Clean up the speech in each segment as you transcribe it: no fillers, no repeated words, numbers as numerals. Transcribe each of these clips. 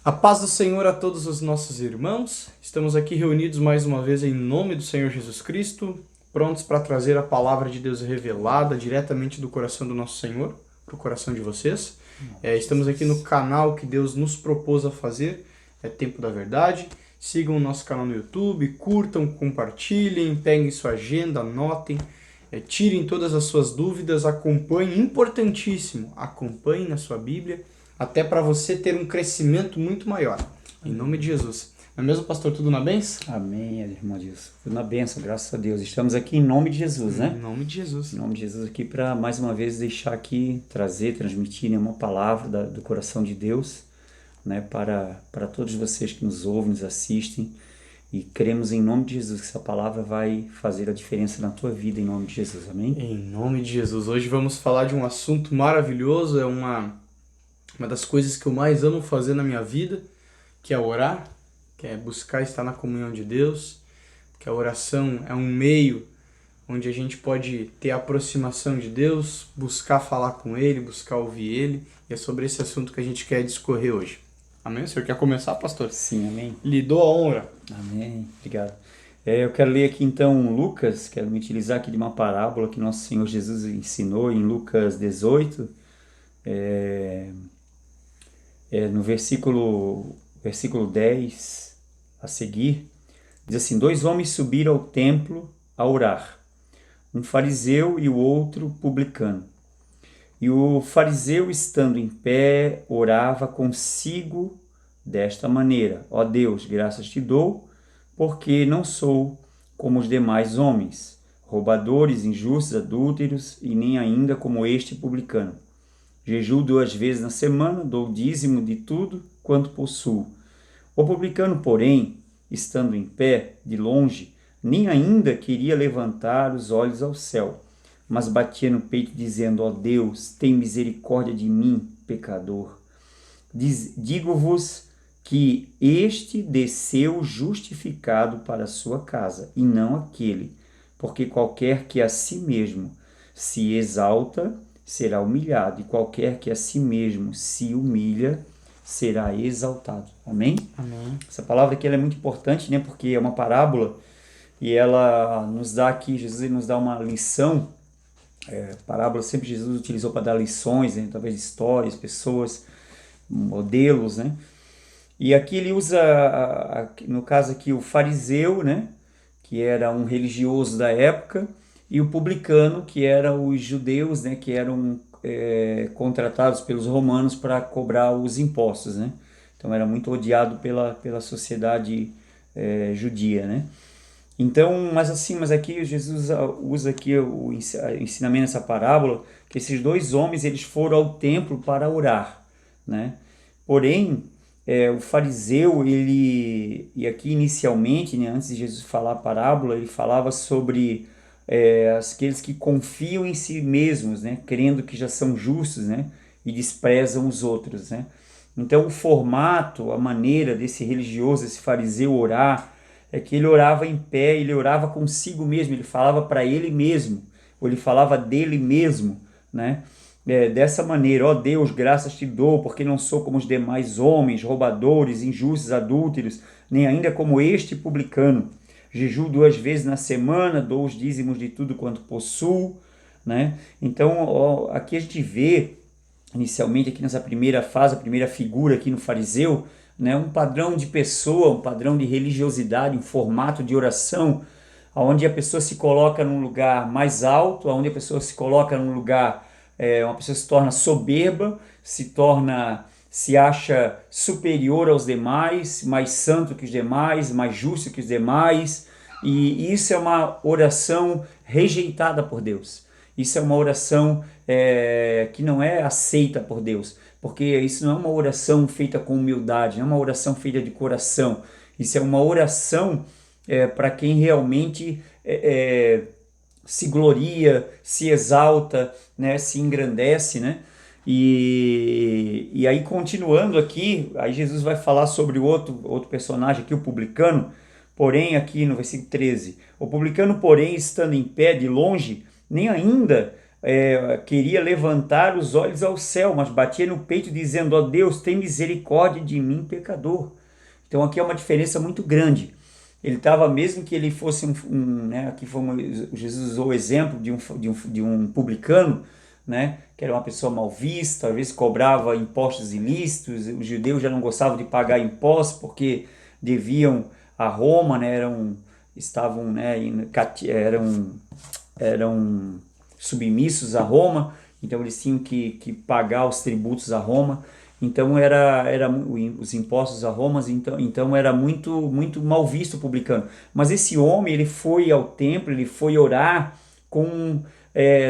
A paz do Senhor a todos os nossos irmãos. Estamos aqui reunidos mais uma vez em nome do Senhor Jesus Cristo, prontos para trazer a palavra de Deus revelada diretamente do coração do nosso Senhor para o coração de vocês. Estamos aqui no canal que Deus nos propôs a fazer, é Tempo da Verdade. Sigam o nosso canal no YouTube, curtam, compartilhem, peguem sua agenda, anotem, tirem todas as suas dúvidas, acompanhem, importantíssimo, acompanhem na sua Bíblia, até para você ter um crescimento muito maior. Em nome de Jesus. Não é mesmo, pastor? Tudo na benção? Amém, irmão Deus. Tudo na benção, graças a Deus. Estamos aqui em nome de Jesus, né? Em nome de Jesus. Em nome de Jesus aqui para, mais uma vez, deixar aqui, transmitir uma palavra do coração de Deus, né? Para todos vocês que nos ouvem, nos assistem. E cremos em nome de Jesus que essa palavra vai fazer a diferença na tua vida, em nome de Jesus. Amém? Em nome de Jesus. Hoje vamos falar de um assunto maravilhoso, é uma das coisas que eu mais amo fazer na minha vida, que é orar, que é buscar estar na comunhão de Deus, que a oração é um meio onde a gente pode ter a aproximação de Deus, buscar falar com Ele, buscar ouvir Ele, e é sobre esse assunto que a gente quer discorrer hoje. Amém? O senhor quer começar, pastor? Sim, amém. Lhe dou a honra. Amém, obrigado. Eu quero ler aqui então Lucas, quero me utilizar aqui de uma parábola que nosso Senhor Jesus ensinou em Lucas 18, no versículo 10 a seguir, diz assim: 2 homens subiram ao templo a orar, um fariseu e o outro publicano. E o fariseu, estando em pé, orava consigo desta maneira: ó Deus, graças te dou, porque não sou como os demais homens, roubadores, injustos, adúlteros, e nem ainda como este publicano. Jejuo 2 vezes na semana, dou dízimo de tudo quanto possuo. O publicano, porém, estando em pé, de longe, nem ainda queria levantar os olhos ao céu, mas batia no peito, dizendo: ó Deus, tem misericórdia de mim, pecador. Digo-vos que este desceu justificado para a sua casa, e não aquele, porque qualquer que a si mesmo se exalta, será humilhado, e qualquer que a si mesmo se humilha, será exaltado. Amém? Amém. Essa palavra aqui ela é muito importante, né? Porque é uma parábola e ela nos dá aqui, Jesus nos dá uma lição. Parábola sempre Jesus utilizou para dar lições, né? Talvez histórias, pessoas, modelos, né? E aqui ele usa, no caso aqui, o fariseu, né? Que era um religioso da época, e o publicano, que eram os judeus, né? Que eram contratados pelos romanos para cobrar os impostos, né? Então era muito odiado pela sociedade judia, né? Então, mas aqui Jesus usa aqui o ensinamento nessa parábola, que esses 2 homens eles foram ao templo para orar, né? Porém, o fariseu, e aqui inicialmente, né, antes de Jesus falar a parábola, ele falava sobre aqueles que confiam em si mesmos, né, crendo que já são justos, né, e desprezam os outros, né. Então o formato, a maneira desse religioso, esse fariseu orar, é que ele orava em pé, ele orava consigo mesmo, ele falava para ele mesmo, ou ele falava dele mesmo, né. Dessa maneira: ó Deus, graças te dou, porque não sou como os demais homens, roubadores, injustos, adúlteros, nem ainda como este publicano. Jejuo 2 vezes na semana, dou os dízimos de tudo quanto possuo, né? Então, aqui a gente vê, inicialmente aqui nessa primeira fase, a primeira figura aqui no fariseu, né, um padrão de pessoa, um padrão de religiosidade, um formato de oração, onde a pessoa se coloca num lugar mais alto, onde a pessoa se coloca num lugar, uma pessoa se torna soberba, se acha superior aos demais, mais santo que os demais, mais justo que os demais, e isso é uma oração rejeitada por Deus. Isso é uma oração que não é aceita por Deus, porque isso não é uma oração feita com humildade, não é uma oração feita de coração. Isso é uma oração para quem realmente se gloria, se exalta, né, se engrandece, né? E aí, continuando aqui, aí Jesus vai falar sobre o outro personagem aqui, o publicano. Porém, aqui no versículo 13: o publicano, porém, estando em pé de longe, nem ainda queria levantar os olhos ao céu, mas batia no peito dizendo: ó Deus, tem misericórdia de mim, pecador. Então aqui é uma diferença muito grande. Ele estava, mesmo que ele fosse aqui Jesus usou o exemplo de um publicano, né, que era uma pessoa mal vista, às vezes cobrava impostos ilícitos. Os judeus já não gostavam de pagar impostos porque deviam a Roma, né, estavam, né, eram submissos a Roma, então eles tinham que pagar os tributos a Roma. Então os impostos a Roma, então era muito mal visto o publicano. Mas esse homem, ele foi ao templo, ele foi orar com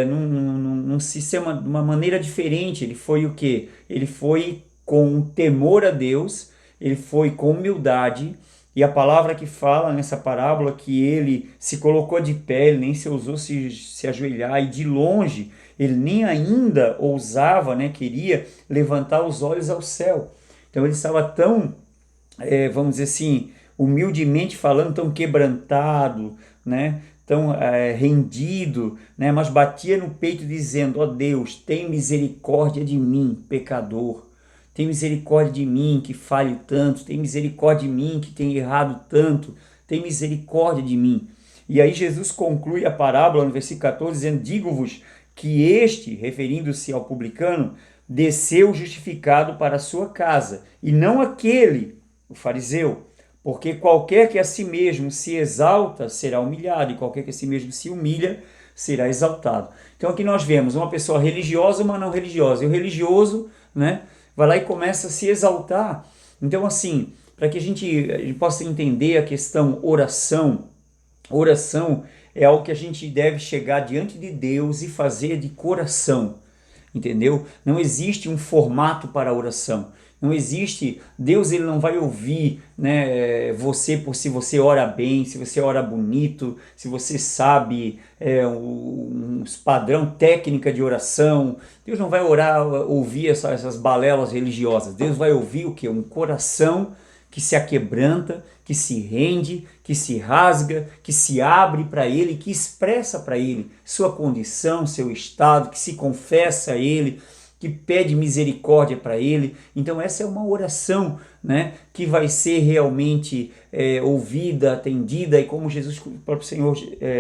num sistema, de uma maneira diferente. Ele foi o quê? Ele foi com temor a Deus, ele foi com humildade. E a palavra que fala nessa parábola que ele se colocou de pé, ele nem se ousou se ajoelhar, e de longe ele nem ainda ousava, né, queria levantar os olhos ao céu. Então ele estava tão, vamos dizer assim, humildemente falando, tão quebrantado, né, tão rendido, né, mas batia no peito dizendo: ó Deus, tem misericórdia de mim, pecador. Tem misericórdia de mim que falho tanto, tem misericórdia de mim que tenho errado tanto, tem misericórdia de mim. E aí Jesus conclui a parábola no versículo 14 dizendo: digo-vos que este, referindo-se ao publicano, desceu justificado para a sua casa, e não aquele, o fariseu, porque qualquer que a si mesmo se exalta será humilhado, e qualquer que a si mesmo se humilha será exaltado. Então aqui nós vemos uma pessoa religiosa e uma não religiosa, e o religioso, né, vai lá e começa a se exaltar. Então, assim, para que a gente possa entender a questão oração é algo que a gente deve chegar diante de Deus e fazer de coração, entendeu? Não existe um formato para a oração. Não existe, Deus ele não vai ouvir, né, você por se você ora bem, se você ora bonito, se você sabe um padrão técnica de oração. Deus não vai ouvir essas balelas religiosas. Deus vai ouvir o quê? Um coração que se aquebranta, que se rende, que se rasga, que se abre para Ele, que expressa para Ele sua condição, seu estado, que se confessa a Ele, que pede misericórdia para Ele. Então essa é uma oração, né, que vai ser realmente ouvida, atendida, e como o próprio Senhor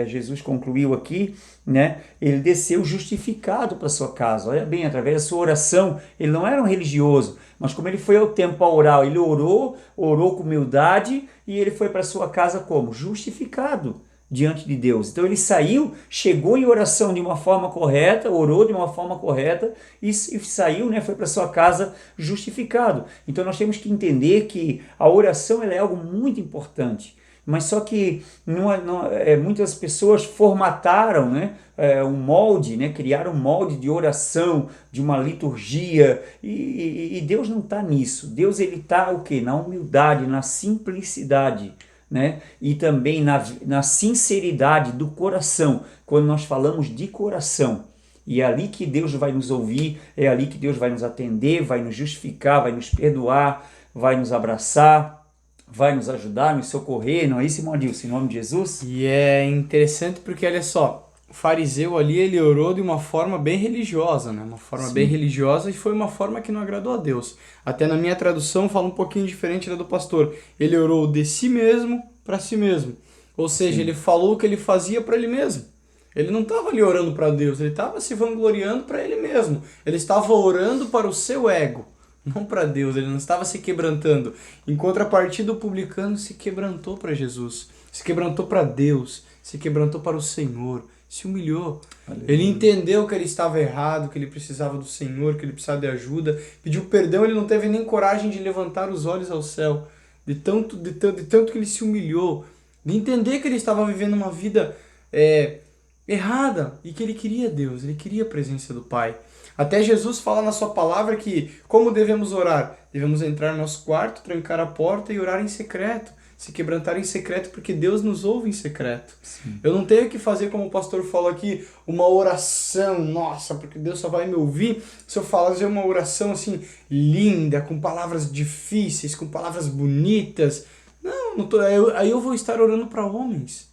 Jesus concluiu aqui, né, ele desceu justificado para sua casa. Olha bem, através da sua oração, ele não era um religioso, mas como ele foi ao templo para orar, ele orou com humildade, e ele foi para sua casa como? Justificado diante de Deus. Então ele saiu, chegou em oração de uma forma correta, orou de uma forma correta e saiu, né, foi para sua casa justificado. Então nós temos que entender que a oração ela é algo muito importante. Mas só que muitas pessoas formataram, né, um molde, né, criaram um molde de oração, de uma liturgia, e Deus não está nisso. Deus ele está o quê? Na humildade, na simplicidade, né? E também na sinceridade do coração, quando nós falamos de coração. E é ali que Deus vai nos ouvir, é ali que Deus vai nos atender, vai nos justificar, vai nos perdoar, vai nos abraçar, vai nos ajudar, nos socorrer, não é isso, irmão Adilson, em nome de Jesus? E é interessante porque, olha só, o fariseu ali, ele orou de uma forma bem religiosa, né? Uma forma Sim. bem religiosa, e foi uma forma que não agradou a Deus. Até na minha tradução fala um pouquinho diferente da do pastor. Ele orou de si mesmo para si mesmo. Ou seja, Sim. ele falou o que ele fazia para ele mesmo. Ele não estava ali orando para Deus, ele estava se vangloriando para ele mesmo. Ele estava orando para o seu ego, não para Deus. Ele não estava se quebrantando. Em contrapartida, o publicano se quebrantou para Jesus, se quebrantou para Deus, se quebrantou para o Senhor, se humilhou. Aleluia. Ele entendeu que ele estava errado, que ele precisava do Senhor, que ele precisava de ajuda. Pediu perdão, ele não teve nem coragem de levantar os olhos ao céu. De tanto que ele se humilhou, de entender que ele estava vivendo uma vida errada e que ele queria Deus, ele queria a presença do Pai. Até Jesus fala na sua palavra que como devemos orar? Devemos entrar no nosso quarto, trancar a porta e orar em secreto, se quebrantar em secreto, porque Deus nos ouve em secreto. Sim. Eu não tenho que fazer, como o pastor falou aqui, uma oração, nossa, porque Deus só vai me ouvir se eu fazer uma oração assim, linda, com palavras difíceis, com palavras bonitas. Não tô, aí eu vou estar orando para homens.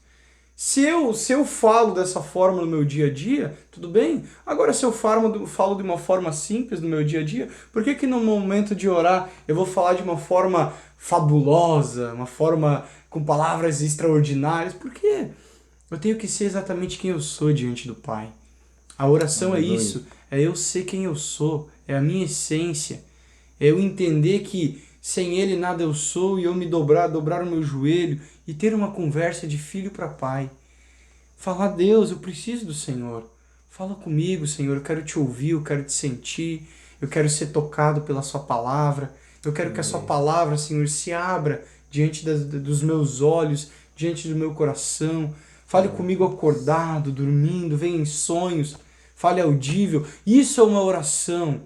Se eu falo dessa forma no meu dia a dia, tudo bem. Agora, se eu falo de uma forma simples no meu dia a dia, por que que no momento de orar eu vou falar de uma forma fabulosa, uma forma com palavras extraordinárias? Por quê? Eu tenho que ser exatamente quem eu sou diante do Pai. A oração é Aleluia. isso, é eu ser quem eu sou, é a minha essência. É eu entender que sem Ele nada eu sou e eu me dobrar o meu joelho e ter uma conversa de filho para pai. Falar, Deus, eu preciso do Senhor. Fala comigo, Senhor, eu quero te ouvir, eu quero te sentir, eu quero ser tocado pela sua palavra, eu quero que a sua palavra, Senhor, se abra diante dos meus olhos, diante do meu coração. Fale comigo acordado, dormindo, venha em sonhos, fale audível. Isso é uma oração.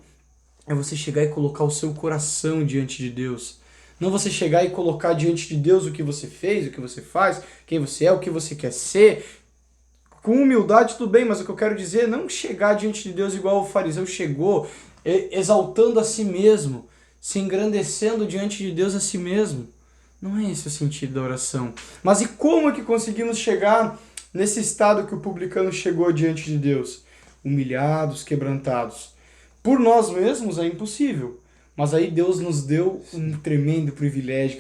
É você chegar e colocar o seu coração diante de Deus. Não você chegar e colocar diante de Deus o que você fez, o que você faz, quem você é, o que você quer ser. Com humildade, tudo bem, mas o que eu quero dizer é não chegar diante de Deus igual o fariseu chegou, exaltando a si mesmo, se engrandecendo diante de Deus a si mesmo. Não é esse o sentido da oração. Mas e como é que conseguimos chegar nesse estado que o publicano chegou diante de Deus? Humilhados, quebrantados. Por nós mesmos é impossível. Mas aí Deus nos deu um tremendo privilégio.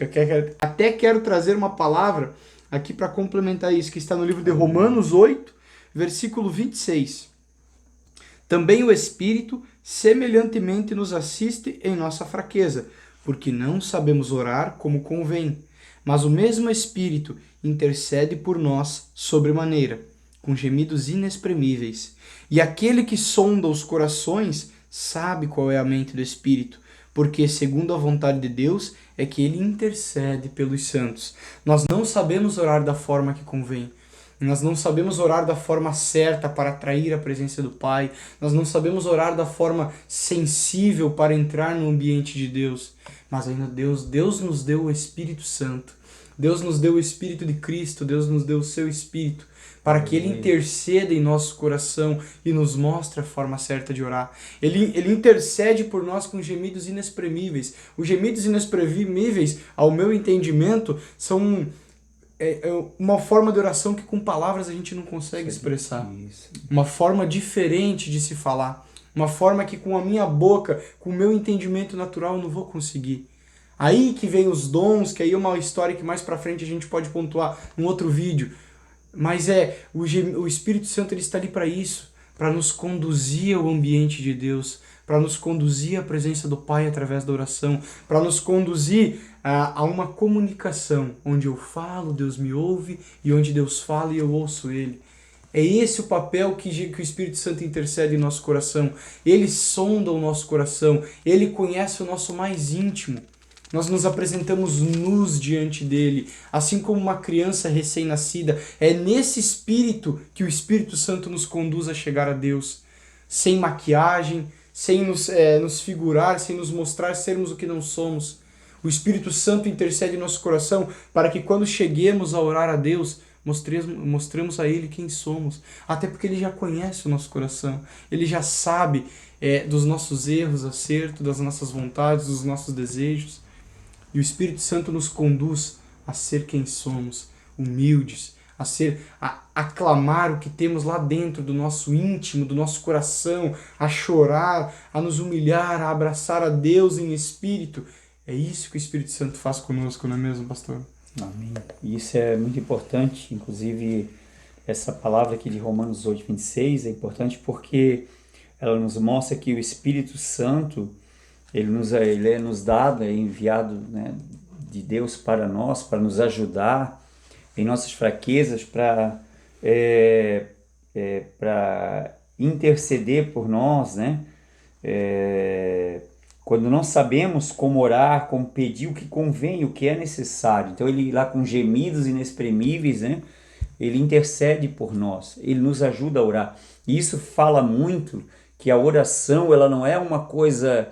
Até quero trazer uma palavra aqui para complementar isso, que está no livro de Romanos 8, versículo 26. Também o Espírito semelhantemente nos assiste em nossa fraqueza, porque não sabemos orar como convém. Mas o mesmo Espírito intercede por nós sobremaneira, com gemidos inexprimíveis. E aquele que sonda os corações sabe qual é a mente do Espírito, porque segundo a vontade de Deus é que ele intercede pelos santos. Nós não sabemos orar da forma que convém. Nós não sabemos orar da forma certa para atrair a presença do Pai. Nós não sabemos orar da forma sensível para entrar no ambiente de Deus. Mas ainda Deus nos deu o Espírito Santo. Deus nos deu o Espírito de Cristo. Deus nos deu o seu Espírito para que Ele interceda em nosso coração e nos mostre a forma certa de orar. Ele intercede por nós com gemidos inexprimíveis. Os gemidos inexprimíveis, ao meu entendimento, são uma forma de oração que com palavras a gente não consegue expressar. Uma forma diferente de se falar. Uma forma que com a minha boca, com o meu entendimento natural, eu não vou conseguir. Aí que vem os dons, que aí é uma história que mais pra frente a gente pode pontuar num outro vídeo. Mas o Espírito Santo ele está ali para isso, para nos conduzir ao ambiente de Deus, para nos conduzir à presença do Pai através da oração, para nos conduzir a uma comunicação, onde eu falo, Deus me ouve, e onde Deus fala e eu ouço Ele. É esse o papel que o Espírito Santo intercede em nosso coração. Ele sonda o nosso coração, Ele conhece o nosso mais íntimo. Nós nos apresentamos nus diante dele, assim como uma criança recém-nascida. É nesse espírito que o Espírito Santo nos conduz a chegar a Deus. Sem maquiagem, sem nos figurar, sem nos mostrar sermos o que não somos. O Espírito Santo intercede em nosso coração para que quando cheguemos a orar a Deus, mostremos a Ele quem somos. Até porque Ele já conhece o nosso coração. Ele já sabe dos nossos erros, acertos, das nossas vontades, dos nossos desejos. E o Espírito Santo nos conduz a ser quem somos, humildes, a clamar o que temos lá dentro do nosso íntimo, do nosso coração, a chorar, a nos humilhar, a abraçar a Deus em espírito. É isso que o Espírito Santo faz conosco, não é mesmo, pastor? Amém. E isso é muito importante, inclusive essa palavra aqui de Romanos 8, 26 é importante porque ela nos mostra que o Espírito Santo ele é nos dado, é enviado, né, de Deus para nós, para nos ajudar em nossas fraquezas, para interceder por nós, né? Quando não sabemos como orar, como pedir o que convém, o que é necessário. Então ele lá com gemidos inexprimíveis, né? Ele intercede por nós, ele nos ajuda a orar. E isso fala muito que a oração ela não é uma coisa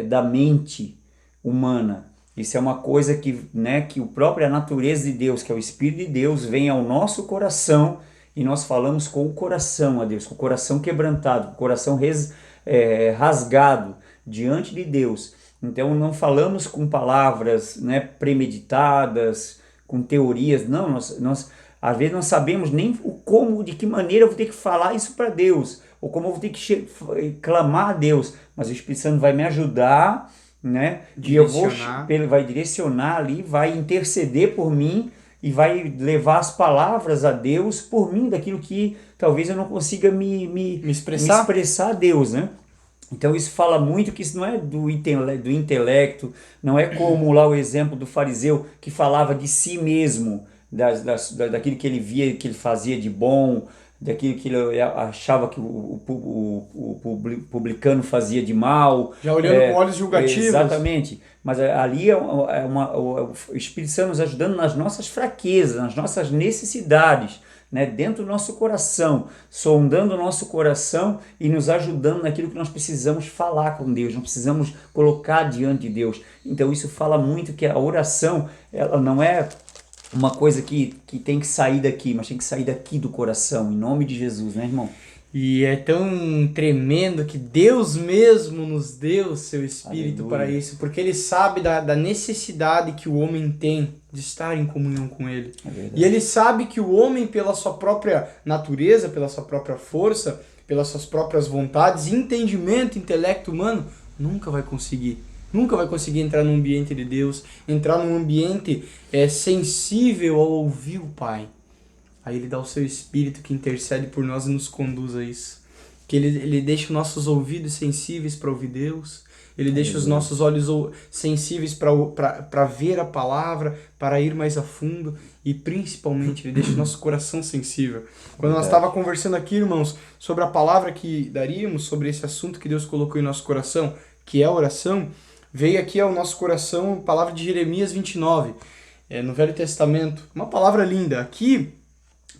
da mente humana. Isso é uma coisa que, né, que a própria natureza de Deus, que é o Espírito de Deus, vem ao nosso coração e nós falamos com o coração a Deus, com o coração quebrantado, com o coração rasgado diante de Deus. Então não falamos com palavras, né, premeditadas, com teorias, não, Às vezes não sabemos nem o como, de que maneira eu vou ter que falar isso para Deus, ou como eu vou ter que clamar a Deus, mas o Espírito Santo vai me ajudar, né? E eu vou, ele vai direcionar ali, vai interceder por mim e vai levar as palavras a Deus por mim, daquilo que talvez eu não consiga me expressar a Deus, né? Então isso fala muito que isso não é do intelecto, não é como lá o exemplo do fariseu que falava de si mesmo, daquilo que ele via, que ele fazia de bom, daquilo que ele achava que o publicano fazia de mal. Já olhando com olhos julgativos. Exatamente. Mas ali o Espírito Santo nos ajudando nas nossas fraquezas, nas nossas necessidades, né, dentro do nosso coração, sondando o nosso coração e nos ajudando naquilo que nós precisamos falar com Deus, nós precisamos colocar diante de Deus. Então isso fala muito que a oração, ela não é uma coisa que tem que sair daqui, mas tem que sair daqui do coração, em nome de Jesus, né, irmão? E é tão tremendo que Deus mesmo nos deu o seu Espírito para isso, porque Ele sabe da necessidade que o homem tem de estar em comunhão com Ele. E Ele sabe que o homem, pela sua própria natureza, pela sua própria força, pelas suas próprias vontades, entendimento, intelecto humano, nunca vai conseguir entrar no ambiente de Deus, entrar num ambiente sensível ao ouvir o Pai. Aí Ele dá o seu Espírito que intercede por nós e nos conduz a isso. Que Ele deixa os nossos ouvidos sensíveis para ouvir Deus. Ele deixa os nossos olhos sensíveis para ver a palavra, para ir mais a fundo. E principalmente Ele deixa o nosso coração sensível. Quando nós estávamos conversando aqui, irmãos, sobre a palavra que daríamos, sobre esse assunto que Deus colocou em nosso coração, que é a oração, veio aqui ao nosso coração a palavra de Jeremias 29, no Velho Testamento. Uma palavra linda. Aqui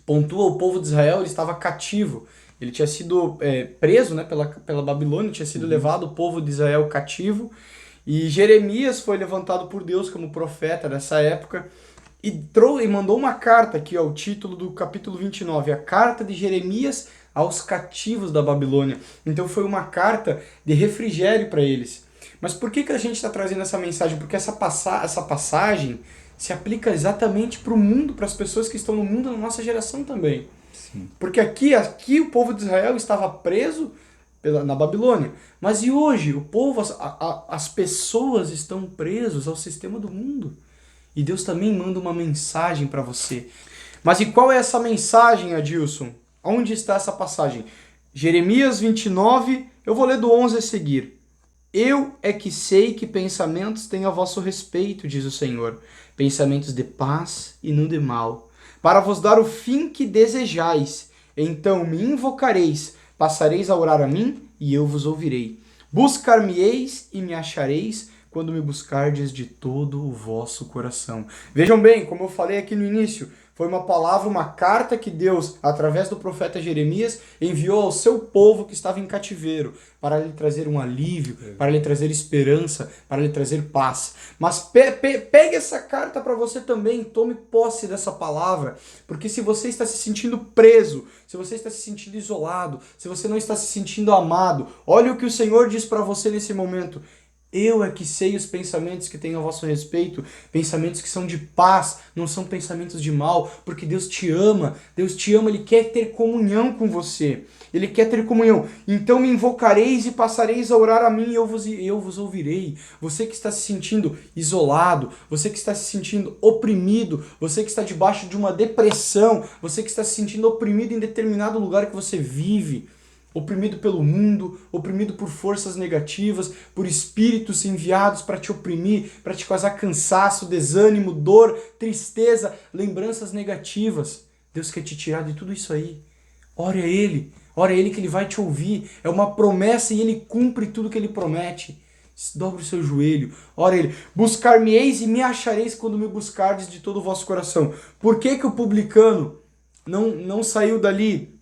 pontua o povo de Israel, ele estava cativo. Ele tinha sido preso, né, pela Babilônia, tinha sido levado o povo de Israel cativo. E Jeremias foi levantado por Deus como profeta nessa época e mandou uma carta aqui, ó, o título do capítulo 29, a carta de Jeremias aos cativos da Babilônia. Então foi uma carta de refrigério para eles. Mas por que a gente está trazendo essa mensagem? Porque essa passagem se aplica exatamente para o mundo, para as pessoas que estão no mundo, na nossa geração também. Sim. Porque aqui o povo de Israel estava preso na Babilônia. Mas e hoje? O povo, as pessoas estão presos ao sistema do mundo. E Deus também manda uma mensagem para você. Mas e qual é essa mensagem, Adilson? Onde está essa passagem? Jeremias 29, eu vou ler do 11 a seguir. Eu é que sei que pensamentos tenho a vosso respeito, diz o Senhor, pensamentos de paz e não de mal, para vos dar o fim que desejais. Então me invocareis, passareis a orar a mim, e eu vos ouvirei. Buscar-me-eis e me achareis, quando me buscardes de todo o vosso coração. Vejam bem, como eu falei aqui no início, foi uma palavra, uma carta que Deus, através do profeta Jeremias, enviou ao seu povo que estava em cativeiro, para lhe trazer um alívio, para lhe trazer esperança, para lhe trazer paz. Mas pegue essa carta para você também, tome posse dessa palavra, porque se você está se sentindo preso, se você está se sentindo isolado, se você não está se sentindo amado, olha o que o Senhor diz para você nesse momento. Eu é que sei os pensamentos que tenho a vosso respeito, pensamentos que são de paz, não são pensamentos de mal, porque Deus te ama, Ele quer ter comunhão com você, Ele quer ter comunhão. Então me invocareis e passareis a orar a mim e eu vos ouvirei. Você que está se sentindo isolado, você que está se sentindo oprimido, você que está debaixo de uma depressão, você que está se sentindo oprimido em determinado lugar que você vive, oprimido pelo mundo, oprimido por forças negativas, por espíritos enviados para te oprimir, para te causar cansaço, desânimo, dor, tristeza, lembranças negativas. Deus quer te tirar de tudo isso aí. Ore a Ele que Ele vai te ouvir. É uma promessa e Ele cumpre tudo que Ele promete. Dobre o seu joelho, ora a Ele. Buscar-me-eis e me achareis quando me buscardes de todo o vosso coração. Por que o publicano não saiu dali?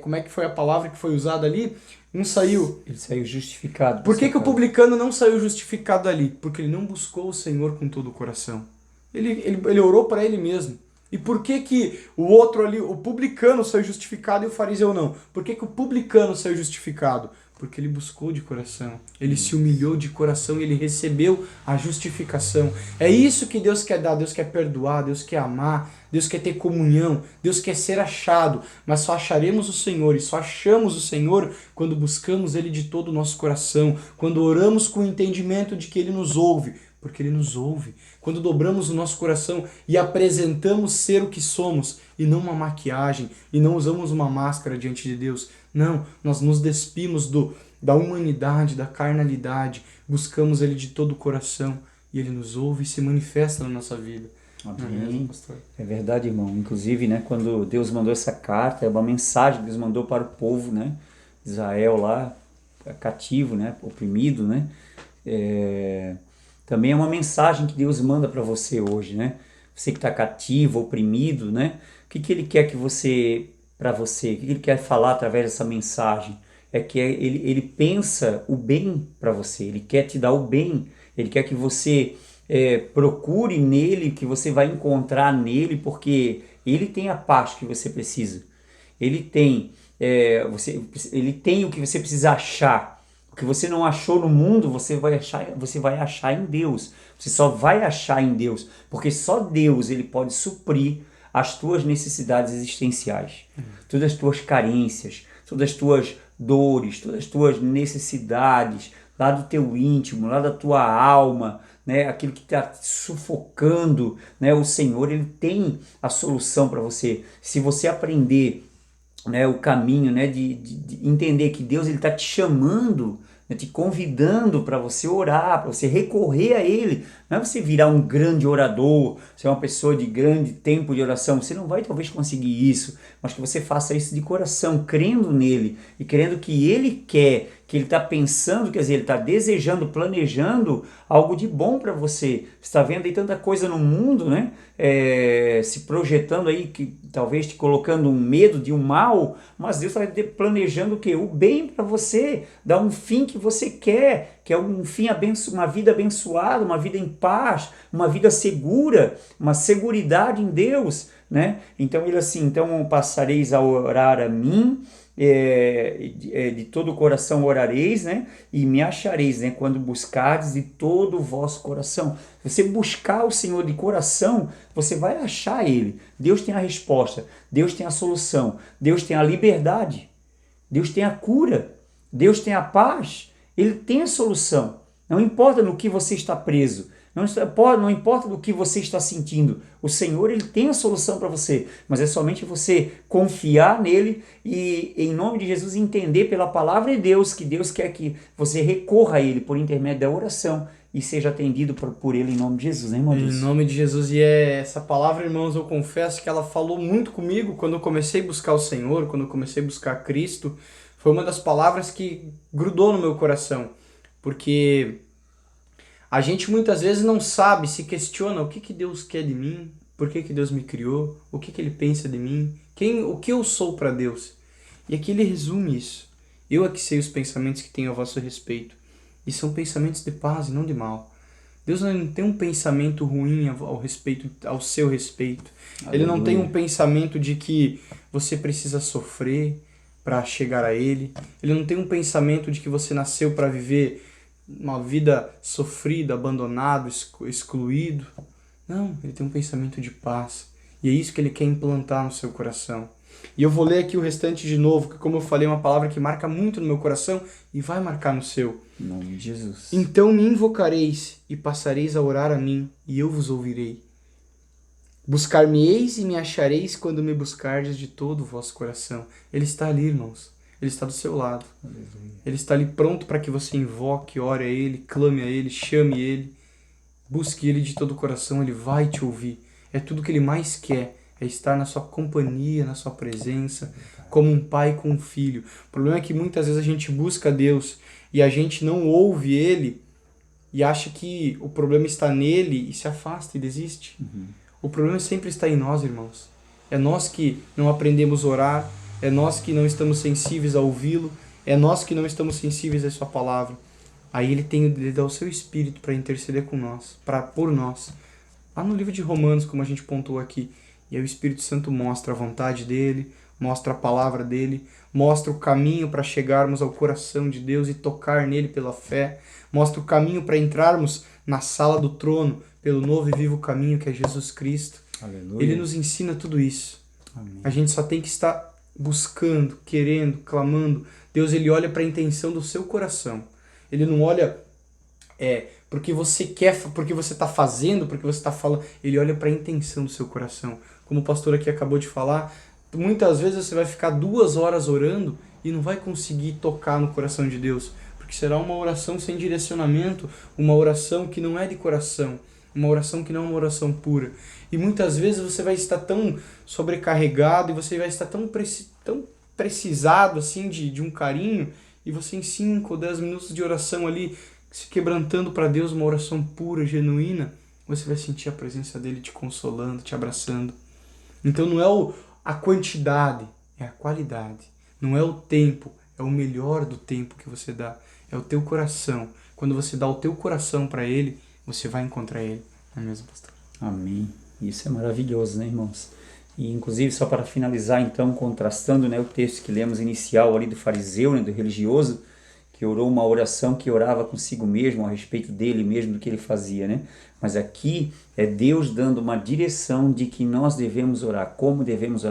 Como é que foi a palavra que foi usada ali? Não saiu. Ele saiu justificado. Por que o publicano não saiu justificado ali? Porque ele não buscou o Senhor com todo o coração. Ele orou para ele mesmo. E por que o outro ali, o publicano, saiu justificado e o fariseu não? Por que o publicano saiu justificado? Porque ele buscou de coração, ele se humilhou de coração e ele recebeu a justificação. É isso que Deus quer dar. Deus quer perdoar, Deus quer amar, Deus quer ter comunhão, Deus quer ser achado, mas só acharemos o Senhor e só achamos o Senhor quando buscamos Ele de todo o nosso coração, quando oramos com o entendimento de que Ele nos ouve, porque Ele nos ouve, quando dobramos o nosso coração e apresentamos ser o que somos e não uma maquiagem, e não usamos uma máscara diante de Deus. Não, nós nos despimos da humanidade, da carnalidade, buscamos Ele de todo o coração e Ele nos ouve e se manifesta na nossa vida. Amém. É verdade, irmão. Inclusive, né, quando Deus mandou essa carta, é uma mensagem que Deus mandou para o povo, né, Israel lá, cativo, né, oprimido, né, também é uma mensagem que Deus manda para você hoje, né, você que está cativo, oprimido, né, o que Ele quer que você, para você, o que Ele quer falar através dessa mensagem? É que ele pensa o bem para você, Ele quer te dar o bem, Ele quer que você procure nele, que você vai encontrar nele, porque Ele tem a paz que você precisa. Ele tem, ele tem o que você precisa achar. O que você não achou no mundo, você vai achar em Deus. Você só vai achar em Deus, porque só Deus ele pode suprir as tuas necessidades existenciais, todas as tuas carências, todas as tuas dores, todas as tuas necessidades, lá do teu íntimo, lá da tua alma, né, aquilo que está sufocando, né, o Senhor ele tem a solução para você. Se você aprender, né, o caminho, né, de entender que Deus ele está te chamando, né, te convidando para você orar, para você recorrer a Ele. Não é você virar um grande orador, ser uma pessoa de grande tempo de oração. Você não vai talvez conseguir isso, mas que você faça isso de coração, crendo nele e crendo que Ele quer, que Ele está pensando, quer dizer, Ele está desejando, planejando algo de bom para você. Você está vendo aí tanta coisa no mundo, né? Se projetando aí, que talvez te colocando um medo de um mal, mas Deus está planejando o quê? O bem para você, dar um fim que você quer, que é um fim uma vida abençoada, uma vida em paz, uma vida segura, uma seguridade em Deus, né? Então ele assim, então passareis a orar a mim, de todo o coração orareis, né? E me achareis, né? Quando buscardes de todo o vosso coração. Se você buscar o Senhor de coração, você vai achar Ele. Deus tem a resposta, Deus tem a solução, Deus tem a liberdade, Deus tem a cura, Deus tem a paz, Ele tem a solução. Não importa no que você está preso, não importa do que você está sentindo, o Senhor ele tem a solução para você, mas é somente você confiar nele e em nome de Jesus entender pela palavra de Deus que Deus quer que você recorra a ele por intermédio da oração e seja atendido por ele em nome de Jesus, né, irmão? Em nome de Jesus. E essa palavra, irmãos, eu confesso que ela falou muito comigo quando eu comecei a buscar o Senhor, quando eu comecei a buscar Cristo. Foi uma das palavras que grudou no meu coração, porque a gente muitas vezes não sabe, se questiona o que Deus quer de mim, por que Deus me criou, o que Ele pensa de mim, o que eu sou para Deus. E aqui ele resume isso. Eu é que sei os pensamentos que tenho a vosso respeito, e são pensamentos de paz e não de mal. Deus não tem um pensamento ruim ao seu respeito. Aleluia. Ele não tem um pensamento de que você precisa sofrer para chegar a Ele. Ele não tem um pensamento de que você nasceu para viver uma vida sofrida, abandonado, excluído. Não, ele tem um pensamento de paz. E é isso que ele quer implantar no seu coração. E eu vou ler aqui o restante de novo, que como eu falei, é uma palavra que marca muito no meu coração e vai marcar no seu. Em nome de Jesus. Então me invocareis e passareis a orar a mim, e eu vos ouvirei. Buscar-me-eis e me achareis quando me buscardes de todo o vosso coração. Ele está ali, irmãos. Ele está do seu lado. Ele está ali pronto para que você invoque, ore a Ele, clame a Ele, chame Ele. Busque Ele de todo o coração, Ele vai te ouvir. É tudo que Ele mais quer, é estar na sua companhia, na sua presença, como um pai com um filho. O problema é que muitas vezes a gente busca Deus e a gente não ouve Ele e acha que o problema está nele e se afasta e desiste. O problema sempre está em nós, irmãos. É nós que não aprendemos a orar, é nós que não estamos sensíveis a ouvi-lo, é nós que não estamos sensíveis à sua palavra. Aí ele dá o seu Espírito para interceder com nós, por nós. Lá no livro de Romanos, como a gente pontuou aqui, e aí o Espírito Santo mostra a vontade dele, mostra a palavra dele, mostra o caminho para chegarmos ao coração de Deus e tocar nele pela fé, mostra o caminho para entrarmos na sala do trono pelo novo e vivo caminho que é Jesus Cristo. Aleluia. Ele nos ensina tudo isso. Amém. A gente só tem que estar buscando, querendo, clamando. Deus, ele olha para a intenção do seu coração. Ele não olha porque você quer, porque você está fazendo, porque você está falando. Ele olha para a intenção do seu coração. Como o pastor aqui acabou de falar, muitas vezes você vai ficar 2 horas orando e não vai conseguir tocar no coração de Deus, porque será uma oração sem direcionamento, uma oração que não é de coração, uma oração que não é uma oração pura. E muitas vezes você vai estar tão sobrecarregado e você vai estar tão precisado assim de um carinho, e você em 5 ou 10 minutos de oração ali, se quebrantando para Deus, uma oração pura, genuína, você vai sentir a presença dele te consolando, te abraçando. Então não é a quantidade, é a qualidade. Não é o tempo, é o melhor do tempo que você dá. É o teu coração. Quando você dá o teu coração para ele, você vai encontrar ele. Não é mesmo, pastor? Amém. Isso é maravilhoso, né, irmãos? E inclusive, só para finalizar, então, contrastando, né, o texto que lemos inicial ali do fariseu, né, do religioso, que orou uma oração que orava consigo mesmo, a respeito dele mesmo, do que ele fazia, né? Mas aqui é Deus dando uma direção de que nós devemos orar, como devemos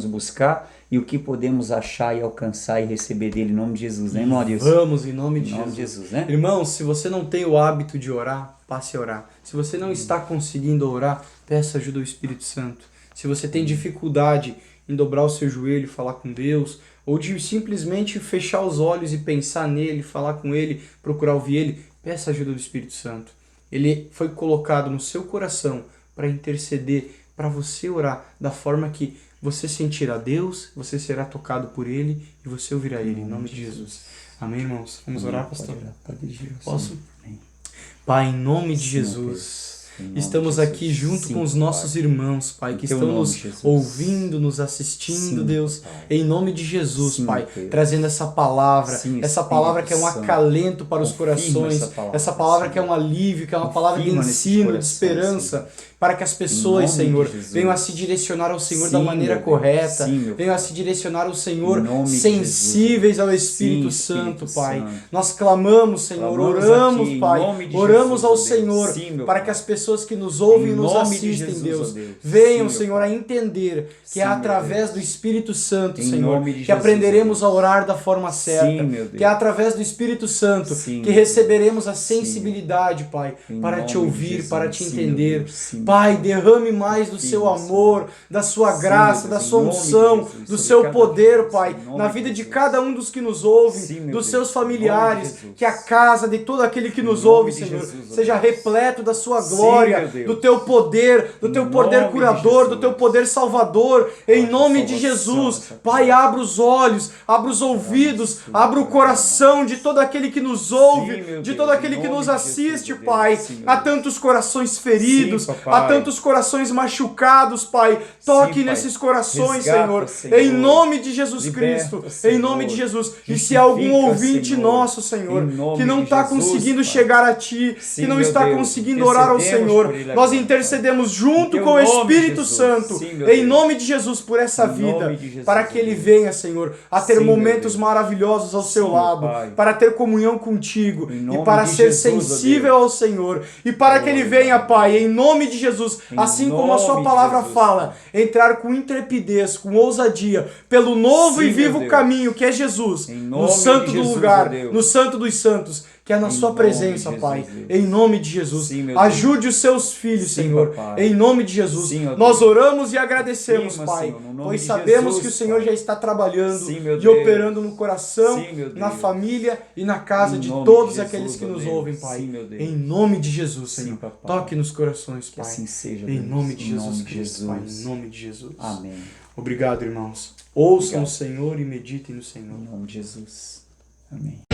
buscar e o que podemos achar e alcançar e receber dele em nome de Jesus, né, irmão Deus? Vamos, em nome de Jesus, né? Irmãos, se você não tem o hábito de orar, passe a orar. Se você não está conseguindo orar, peça ajuda ao Espírito Santo. Se você tem dificuldade em dobrar o seu joelho e falar com Deus, ou de simplesmente fechar os olhos e pensar nele, falar com ele, procurar ouvir ele, peça ajuda do Espírito Santo. Ele foi colocado no seu coração para interceder, para você orar da forma que você sentirá Deus, você será tocado por ele e você ouvirá ele, em nome de Jesus. Amém, irmãos? Vamos orar, pastor? Posso? Amém. Pai, em nome de Sim, Jesus, Deus. estamos aqui junto Sim, com os nossos Pai. irmãos, Pai, que Em teu estão nome, nos Jesus. ouvindo, nos assistindo, Sim, Deus, Pai. em nome de Jesus, Sim, Pai, Deus. trazendo essa palavra, Sim, essa Espírito palavra que é um Santo. acalento para os Confirma corações, essa palavra, que é um alívio, que é uma palavra de Confirma nesses ensino, de corações, esperança, para que as pessoas, nome de Senhor, Jesus. venham a se direcionar ao Senhor da Sim, maneira meu Deus. correta, Sim, meu venham a Pai. se direcionar ao Senhor Em nome de sensíveis ao Espírito Sim, Santo, Espírito Pai. Santo. Nós clamamos, Senhor, Clamamos oramos, aqui, em Pai, nome de oramos Jesus, ao ó Deus. Senhor, Sim, meu para Pai. que as pessoas que nos ouvem e Em nos nome de assistem, Jesus, Deus, ó Deus. venham, Sim, meu Senhor, a Pai. entender que Sim, é meu através Deus. do Espírito Santo, Em Senhor, nome de que Jesus, aprenderemos ó a Deus. orar da forma certa, Sim, meu Deus. que é através do Espírito Santo Sim, que meu receberemos a Deus. sensibilidade, Pai, Em para nome te de ouvir, Jesus. para te Sim, meu entender. Deus. Sim, Pai, Pai. derrame mais do seu Confirma, amor, da sua Sim, graça, meu da Deus, sua em nome de unção, Jesus, do sobre seu cada poder, vida, Pai, em nome na de vida de Jesus. cada um dos que nos ouvem, Sim, meu dos Deus, seus em nome de familiares, Jesus. que a casa de todo aquele que Em nos nome ouve, de Senhor, Jesus, ó seja Deus. repleto da sua Sim, glória, meu Deus. do teu poder, do Em teu poder nome de curador, do teu Jesus. poder salvador, em Haja nome de salvação Jesus. nessa Pai, casa. abra os olhos, abra os ouvidos, abra o coração de todo aquele que nos ouve, Sim, meu de Deus, todo em aquele que nome nos de assiste, Jesus, ó Pai. Deus. Sim, meu Há Deus. tantos corações feridos, Sim, há papai. tantos corações machucados, Pai. Toque Sim, Pai. nesses corações, Resgata, Senhor, em Senhor. nome de Jesus Liberta, Cristo, Senhor. em nome de Jesus. E se Justifica, algum ouvinte Senhor. nosso, Senhor, Em nome que não de está Jesus, conseguindo Pai. chegar a Ti, Sim, que não meu está Deus. conseguindo orar ao Intercedemos Senhor, por ele nós agora, intercedemos Pai. junto Em teu com o nome, Espírito Jesus. Santo, Sim, meu em Deus. nome de Jesus, por essa Em vida, nome de Jesus, para que ó Ele Deus. venha, Senhor, a ter Sim, meu momentos Deus. maravilhosos ao seu Sim, lado, Pai. para ter comunhão contigo Em e nome para de ser Jesus, ó sensível Deus. ao Senhor e para que Ele Glória, venha, glória, Pai, glória. em nome de Jesus, Em assim como a Sua nome de palavra Jesus, fala, entrar com intrepidez, com ousadia, pelo novo Sim, e meu vivo Deus. caminho que é Jesus, Em no nome santo de do Jesus, lugar, ó Deus. no santo dos santos, que é na Em Sua nome presença, de Pai, Jesus, Deus. em nome de Jesus. Sim, meu Ajude os Seus filhos, Sim, Senhor, papai. em nome de Jesus. Sim, ó Nós Deus. oramos e agradecemos, Confirma, Pai, Senhor, no nome pois de sabemos Jesus, que o Senhor Pai. já está trabalhando Sim, meu e Deus. operando no coração, Sim, meu na Deus. família e na casa Em de nome todos de Jesus, aqueles que ó nos Deus. ouvem, Pai. Sim, meu Deus. Em nome de Jesus, Sim, Senhor. papai. Toque nos corações, Que Pai. assim seja, Em Deus. nome de Em Jesus nome de Cristo, Pai. Jesus. Em nome de Jesus. Amém. Obrigado, irmãos. Ouçam Obrigado. o Senhor e meditem no Senhor. Em nome de Jesus. Amém.